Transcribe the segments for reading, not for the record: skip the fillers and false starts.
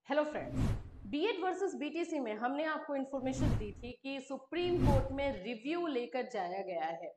Hello friends, BEd versus BTC में हमने आपको इन्फॉर्मेशन दी थी कि सुप्रीम कोर्ट में रिव्यू लेकर जाया गया है।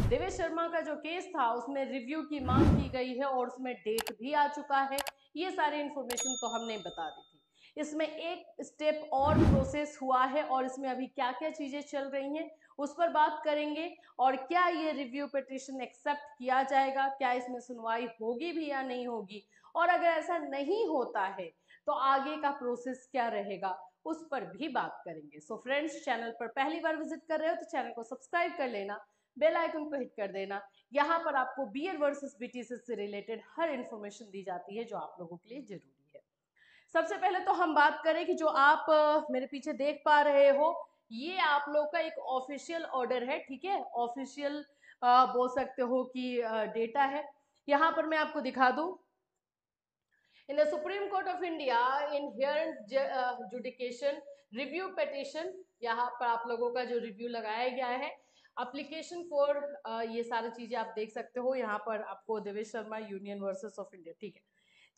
देवेश शर्मा का जो केस था उसमें रिव्यू की मांग की गई है और उसमें डेट भी आ चुका है। ये सारी इन्फॉर्मेशन तो हमने बता दी थी। इसमें एक स्टेप और प्रोसेस हुआ है और इसमें अभी क्या क्या चीजें चल रही हैं उस पर बात करेंगे। और क्या ये रिव्यू पिटीशन एक्सेप्ट किया जाएगा, क्या इसमें सुनवाई होगी भी या नहीं होगी, और अगर ऐसा नहीं होता है तो आगे का प्रोसेस क्या रहेगा उस पर भी बात करेंगे। सो फ्रेंड्स, चैनल पर पहली बार विजिट कर रहे हो तो चैनल को सब्सक्राइब कर लेना, बेल आइकन को हिट कर देना। यहाँ पर आपको बीएड वर्सेस बीटीसी से रिलेटेड हर इंफॉर्मेशन दी जाती है जो आप लोगों के लिए जरूरी है। सबसे पहले तो हम बात करें कि जो आप मेरे पीछे देख पा रहे हो, ये आप लोग का एक ऑफिशियल ऑर्डर है, ठीक है। ऑफिशियल बोल सकते हो कि डेटा है। यहाँ पर मैं आपको दिखा दूं, in the Supreme Court of India in hearing judication review petition, यहाँ पर आप लोगों का जो रिव्यू लगाया गया है एप्लीकेशन फॉर, ये सारी चीजें आप देख सकते हो। यहाँ पर आपको Devesh Sharma union versus of India, ठीक है।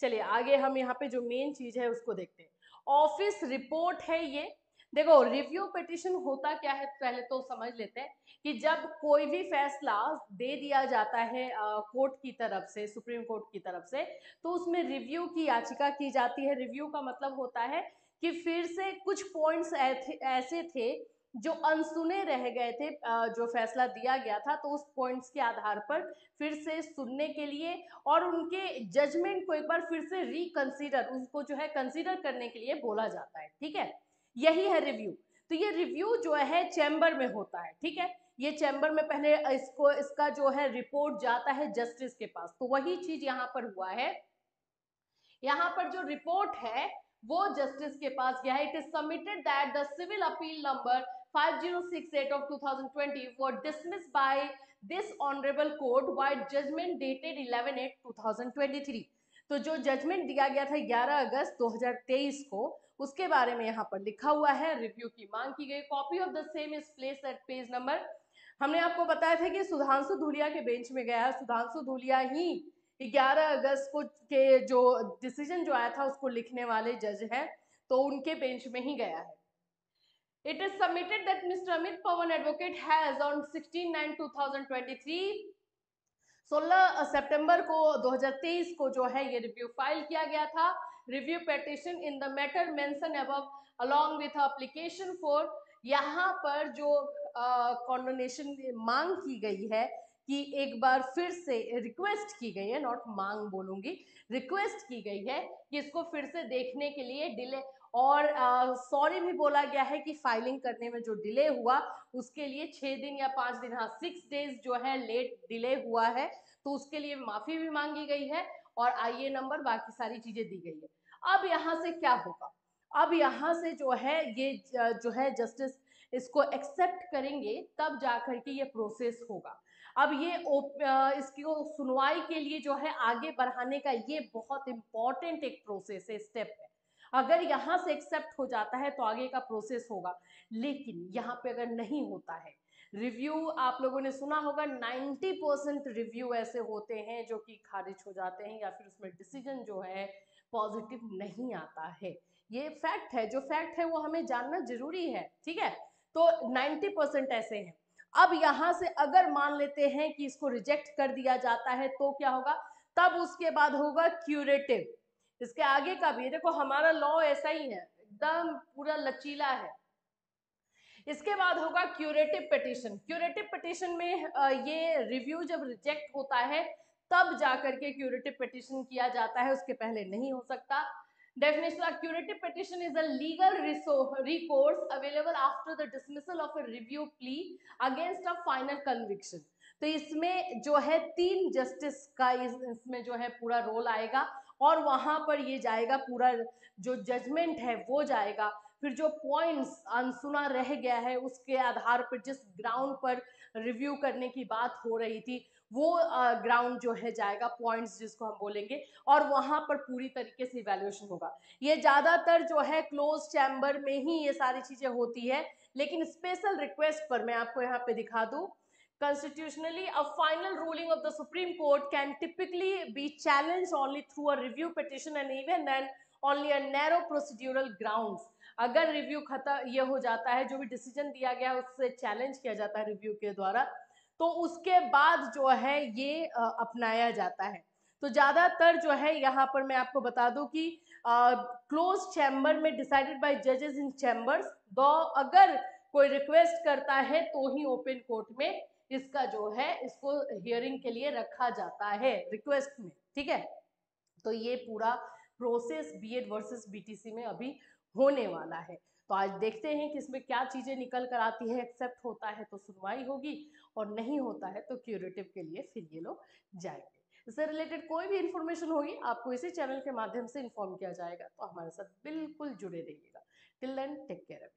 चलिए आगे हम यहाँ पे जो मेन चीज है उसको देखते हैं। ऑफिस रिपोर्ट है ये। देखो, रिव्यू पिटिशन होता क्या है पहले तो समझ लेते हैं कि जब कोई भी फैसला दे दिया जाता है कोर्ट की तरफ से, सुप्रीम कोर्ट की तरफ से, तो उसमें रिव्यू की याचिका की जाती है। रिव्यू का मतलब होता है कि फिर से कुछ पॉइंट्स ऐसे थे जो अनसुने रह गए थे, जो फैसला दिया गया था, तो उस पॉइंट्स के आधार पर फिर से सुनने के लिए और उनके जजमेंट को एक बार फिर से रिकंसीडर, उसको जो है कंसीडर करने के लिए बोला जाता है, ठीक है। यही है रिव्यू। तो ये रिव्यू जो है चैम्बर में होता है, ठीक है। ये चैम्बर में पहले इसका जो है रिपोर्ट जाता है जस्टिस के पास, तो वही चीज यहाँ पर हुआ है। यहाँ पर जो रिपोर्ट है वो जस्टिस के पास गया है। It is submitted that the civil appeal number 5068 of 2020 were dismissed by this honorable court by judgment dated 11/8/2023। तो जो जजमेंट दिया गया था 11 अगस्त 2023 को, उसके बारे में यहाँ पर लिखा हुआ है। रिव्यू की मांग की गई। Copy of the same is place at page number, हमने आपको बताया था कि सुधांशु धूलिया के बेंच में गया है। सुधांशु धूलिया ही 11 अगस्त को के जो डिसीजन जो आया था उसको लिखने वाले जज हैं, तो उनके बेंच में ही गया है। It is submitted that Mr. Amit Pawan advocate has on 16/9/2023 16 सितंबर को 2023 को जो है ये रिव्यू फाइल किया गया था। Review petition in the matter mention above along with application for, यहाँ पर जो कॉन्डोनेशन मांग की गई है कि एक बार फिर से रिक्वेस्ट की गई है, नॉट मांग बोलूंगी, रिक्वेस्ट की गई है कि इसको फिर से देखने के लिए डिले, और सॉरी भी बोला गया है कि फाइलिंग करने में जो डिले हुआ उसके लिए 6 दिन या 5 दिन, हाँ 6 डेज जो है लेट डिले हुआ है, तो उसके लिए माफी भी मांगी गई है और आईए नंबर बाकी सारी चीजें दी गई है। अब यहाँ से क्या होगा? अब यहाँ से जो है ये जो है जस्टिस इसको एक्सेप्ट करेंगे तब जाकर के ये प्रोसेस होगा। अब ये इसको सुनवाई के लिए जो है आगे बढ़ाने का ये बहुत इंपॉर्टेंट एक प्रोसेस है, स्टेप है। अगर यहाँ से एक्सेप्ट हो जाता है तो आगे का प्रोसेस होगा। लेकिन यहाँ पे अगर नहीं होता है, रिव्यू आप लोगों ने सुना होगा 90% रिव्यू ऐसे होते हैं जो कि खारिज हो जाते हैं या फिर उसमें डिसीजन जो है पॉजिटिव नहीं आता है। ये फैक्ट है, जो फैक्ट है वो हमें जानना जरूरी है, ठीक है। तो 90% ऐसे हैं। अब यहाँ से अगर मान लेते हैं कि इसको रिजेक्ट कर दिया जाता है तो क्या होगा? तब उसके बाद होगा क्यूरेटिव। इसके आगे का भी देखो, हमारा लॉ ऐसा ही है, एकदम पूरा लचीला है। इसके बाद होगा क्यूरेटिव पिटीशन। क्यूरेटिव पिटीशन में ये रिव्यू जब रिजेक्ट होता है तब जाकर के क्यूरेटिव पिटीशन किया जाता है, उसके पहले नहीं हो सकता। Definition of curative petition is a legal recourse available after the dismissal of a review plea against a final conviction। तो इसमें जो है 3 जस्टिस का इसमें जो है पूरा रोल आएगा और वहां पर ये जाएगा, पूरा जो जजमेंट है वो जाएगा। फिर जो पॉइंट्स अनसुना रह गया है उसके आधार पर जिस ग्राउंड पर रिव्यू करने की बात हो रही थी वो ग्राउंड जो है जाएगा, पॉइंट्स जिसको हम बोलेंगे, और वहां पर पूरी तरीके से इवैल्यूएशन होगा। ये ज्यादातर जो है क्लोज चैम्बर में ही ये सारी चीजें होती है, लेकिन स्पेशल रिक्वेस्ट पर मैं आपको यहाँ पे दिखा दूं, constitutionally a final ruling of the Supreme Court can typically be challenged only through a review petition, and even then only a narrow procedural grounds. अगर रिव्यू खत्म ये हो जाता है, जो भी डिसीजन दिया गया है उससे चैलेंज किया जाता है रिव्यू के द्वारा, तो उसके बाद जो है ये अपनाया जाता है। तो ज्यादातर जो है यहाँ पर मैं आपको बता दूं कि क्लोज चैम्बर में डिसाइडेड बाय जजेस इन चैम्बर्स, दो अगर कोई रिक्वेस्ट करता है तो ही ओपन कोर्ट में इसका जो है इसको हियरिंग के लिए रखा जाता है रिक्वेस्ट में, ठीक है। तो ये पूरा प्रोसेस बीएड वर्सेस बीटीसी में अभी होने वाला है। तो आज देखते हैं कि इसमें क्या चीजें निकल कर आती है। एक्सेप्ट होता है तो सुनवाई होगी, और नहीं होता है तो क्यूरेटिव के लिए फिर ये लोग जाएंगे। इससे रिलेटेड कोई भी इंफॉर्मेशन होगी आपको इसी चैनल के माध्यम से इन्फॉर्म किया जाएगा, तो हमारे साथ बिल्कुल जुड़े रहिएगा। Till then take care.